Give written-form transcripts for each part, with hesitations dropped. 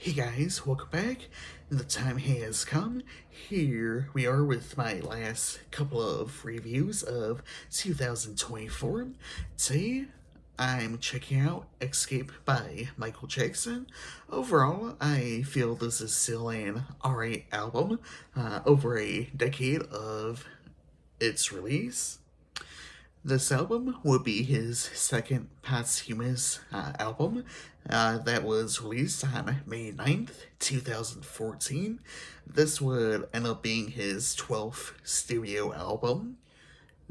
Hey guys, welcome back. The time has come. Here we are with my last couple of reviews of 2024. Today, I'm checking out Xscape by Michael Jackson. Overall, I feel this is still an alright album, over a decade of its release. This album would be his second posthumous album that was released on May 9th, 2014. This would end up being his 12th studio album.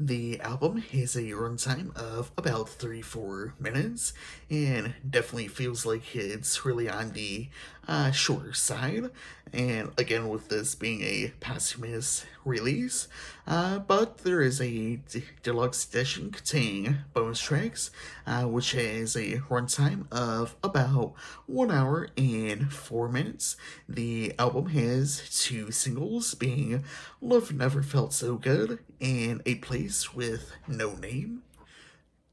The album has a runtime of about 34 minutes and definitely feels like it's really on the shorter side. And again, with this being a posthumous release, but there is a deluxe edition containing bonus tracks, which has a runtime of about 1 hour and 4 minutes. The album has two singles, being Love Never Felt So Good and A Place with No Name.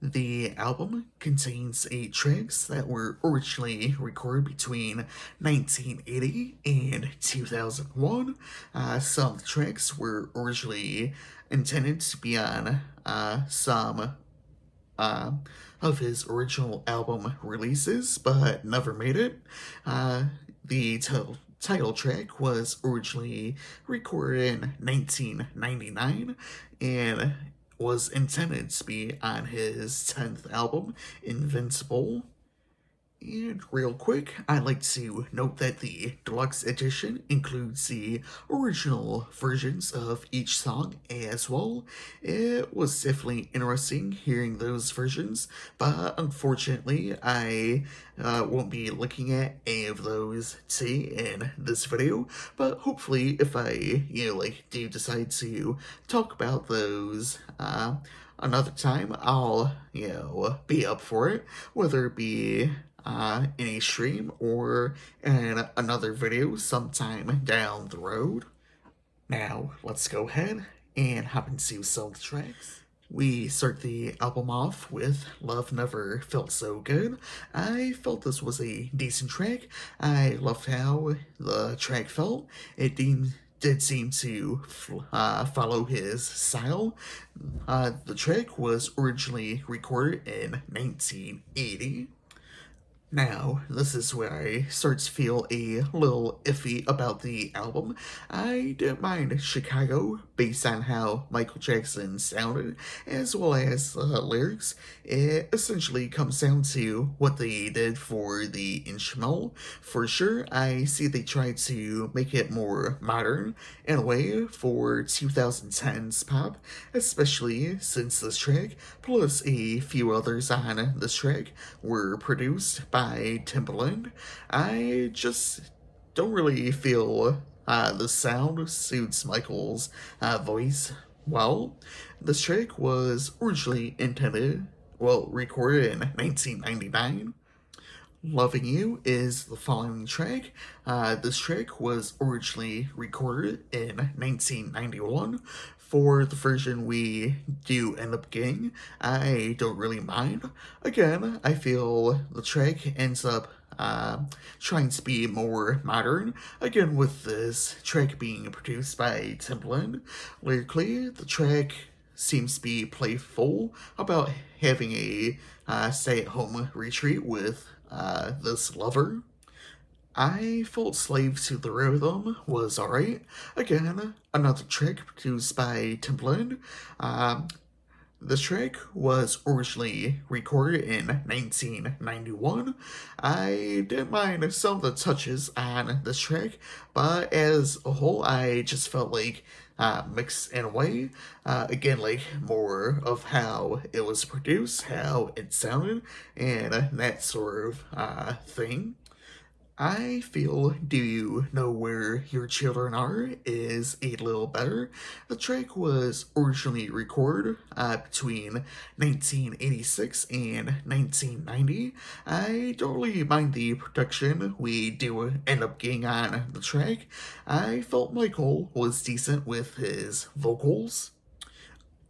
The album contains 8 tracks that were originally recorded between 1980 and 2001. Some of the tracks were originally intended to be on some of his original album releases, but never made it. The title track was originally recorded in 1999 and was intended to be on his 10th album, Invincible. And real quick, I'd like to note that the deluxe edition includes the original versions of each song as well. It was definitely interesting hearing those versions, but unfortunately, I won't be looking at any of those today in this video. But hopefully, if I, do decide to talk about those, another time, I'll, be up for it, whether it be in a stream or in another video sometime down the road. Now, let's go ahead and hop into some of the tracks. We start the album off with Love Never Felt So Good. I felt this was a decent track. I loved how the track felt. It did seem to follow his style. The track was originally recorded in 1980. Now, this is where I start to feel a little iffy about the album. I didn't mind Chicago based on how Michael Jackson sounded, as well as lyrics. It essentially comes down to what they did for the instrumental. For sure, I see they tried to make it more modern in a way for 2010s pop, especially since this track, plus a few others on this track, were produced by Timbaland. I just don't really feel the sound suits Michael's voice well. This track was originally recorded in 1999. Loving You is the following track. This track was originally recorded in 1991. For the version we do end up getting, I don't really mind. Again, I feel the track ends up trying to be more modern. Again, with this track being produced by Timbaland. Lyrically, the track seems to be playful about having a stay-at-home retreat with this lover. I felt Slave to the Rhythm was alright. Again, another track produced by Timbaland. This track was originally recorded in 1991. I didn't mind some of the touches on this track, but as a whole, I just felt like mixed in a way. Again, like more of how it was produced, how it sounded, and that sort of thing. I feel Do You Know Where Your Children Are is a little better. The track was originally recorded between 1986 and 1990. I don't really mind the production we do end up getting on the track. I felt Michael was decent with his vocals.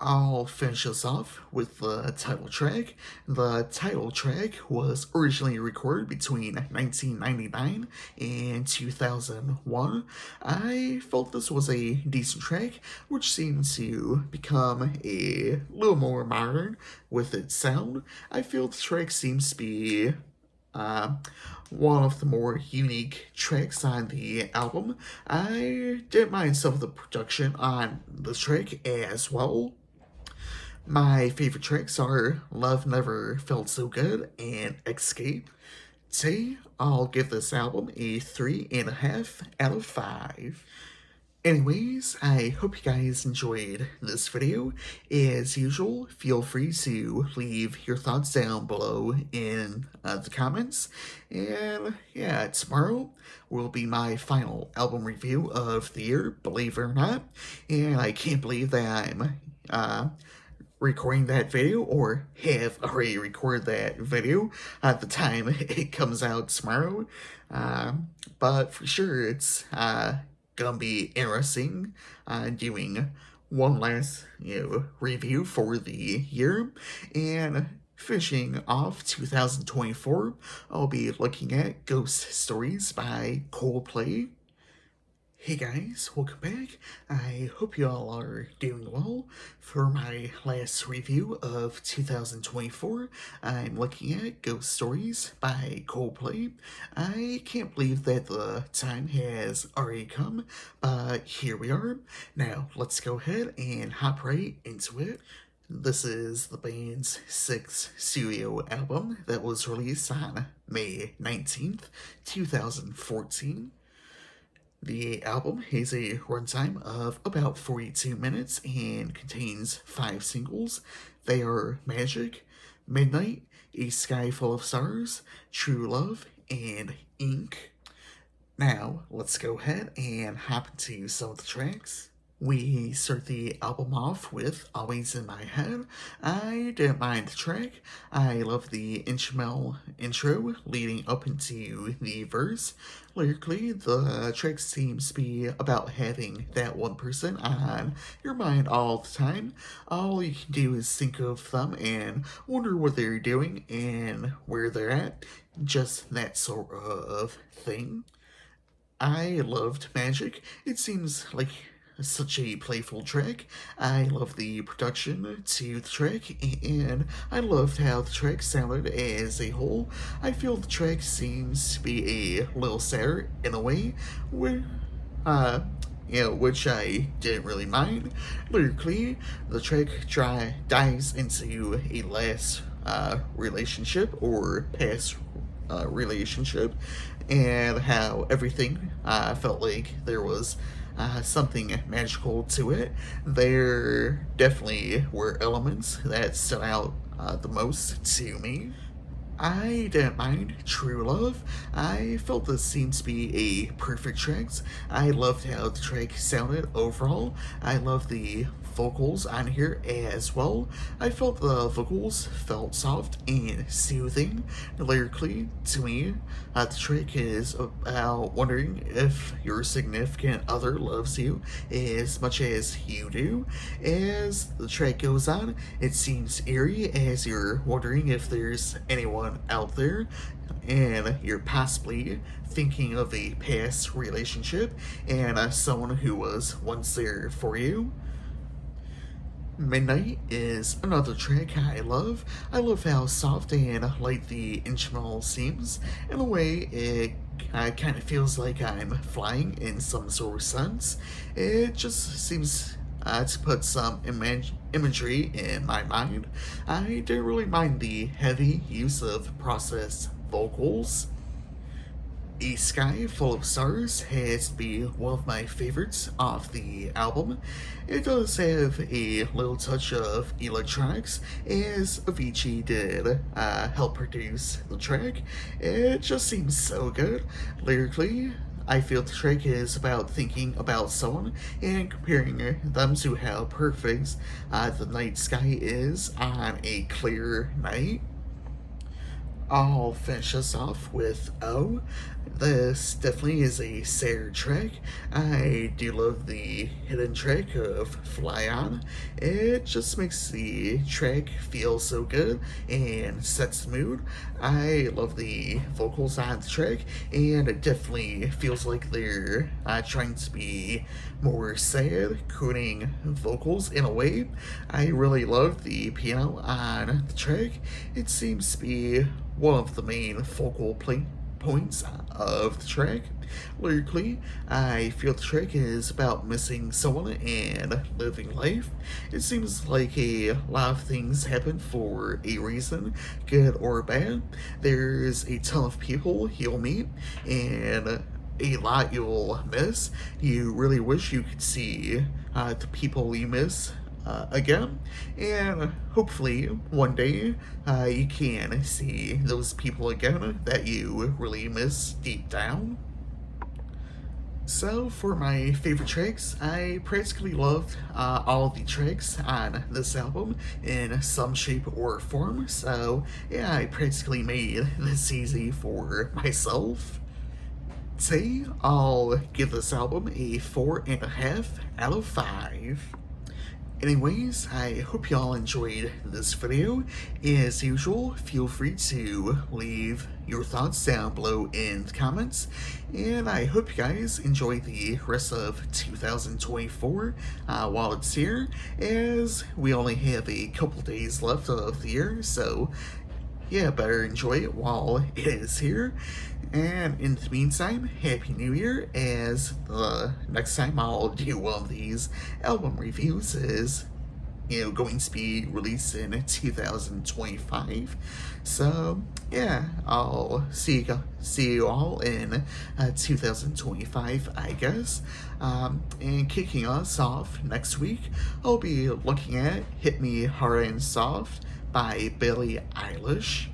I'll finish us off with the title track. The title track was originally recorded between 1999 and 2001. I felt this was a decent track, which seemed to become a little more modern with its sound. I feel the track seems to be uh, one of the more unique tracks on the album. I didn't mind some of the production on this track as well. My favorite tracks are Love Never Felt So Good and Xscape. Today, I'll give this album a 3.5 out of 5. Anyways, I hope you guys enjoyed this video. As usual, feel free to leave your thoughts down below in the comments. And yeah, tomorrow will be my final album review of the year, believe it or not. And I can't believe that I'm recording that video, or have already recorded that video at the time it comes out tomorrow. But for sure, it's gonna be interesting doing one last review for the year. And finishing off 2024, I'll be looking at Ghost Stories by Coldplay. Hey guys, welcome back. I hope you all are doing well. For my last review of 2024, I'm looking at Ghost Stories by Coldplay. I can't believe that the time has already come, but here we are. Now, let's go ahead and hop right into it. This is the band's 6th studio album that was released on May 19th, 2014. The album has a runtime of about 42 minutes and contains 5 singles. They are Magic, Midnight, A Sky Full of Stars, True Love, and Ink. Now, let's go ahead and hop into some of the tracks. We start the album off with Always in My Head. I didn't mind the track. I love the instrumental intro leading up into the verse. Lyrically, the track seems to be about having that one person on your mind all the time. All you can do is think of them and wonder what they're doing and where they're at. Just that sort of thing. I loved Magic. It seems like such a playful track. I love the production to the track, and I loved how the track sounded as a whole. I feel the track seems to be a little sadder in a way, which I didn't really mind. Lyrically, the track dives into a last relationship or past relationship, and how everything felt like there was something magical to it. There definitely were elements that stood out the most to me. I didn't mind True Love. I felt this seemed to be a perfect track. I loved how the track sounded overall. I love the vocals on here as well. I felt the vocals felt soft and soothing. Lyrically, to me, the track is about wondering if your significant other loves you as much as you do. As the track goes on, it seems eerie as you're wondering if there's anyone out there, and you're possibly thinking of a past relationship and someone who was once there for you. Midnight is another track I love. I love how soft and light the instrumental seems. In a way, it kind of feels like I'm flying in some sort of sense. It just seems to put some imagery in my mind. I didn't really mind the heavy use of processed vocals. A Sky Full of Stars has to be one of my favorites off the album. It does have a little touch of electronics, as Avicii did help produce the track. It just seems so good. Lyrically, I feel the track is about thinking about someone and comparing them to how perfect the night sky is on a clear night. I'll finish us off with O. This definitely is a sad track. I do love the hidden track of Fly On. It just makes the track feel so good and sets the mood. I love the vocals on the track, and it definitely feels like they're trying to be more sad, crooning vocals in a way. I really love the piano on the track. It seems to be one of the main focal points of the track. Lyrically, I feel the track is about missing someone and living life. It seems like a lot of things happen for a reason, good or bad. There's a ton of people you'll meet, and a lot you'll miss. You really wish you could see the people you miss again, and hopefully one day you can see those people again that you really miss deep down. So, for my favorite tracks, I practically loved all of the tracks on this album in some shape or form. So, yeah, I practically made this easy for myself. Say, I'll give this album a 4.5 out of 5. Anyways, I hope y'all enjoyed this video. As usual, feel free to leave your thoughts down below in the comments, and I hope you guys enjoy the rest of 2024 while it's here, as we only have a couple days left of the year, so yeah, better enjoy it while it is here. And in the meantime, Happy New Year, as the next time I'll do one of these album reviews is, going to be released in 2025. So, yeah, I'll see you all in 2025, I guess. And kicking us off next week, I'll be looking at Hit Me Hard and Soft by Billie Eilish.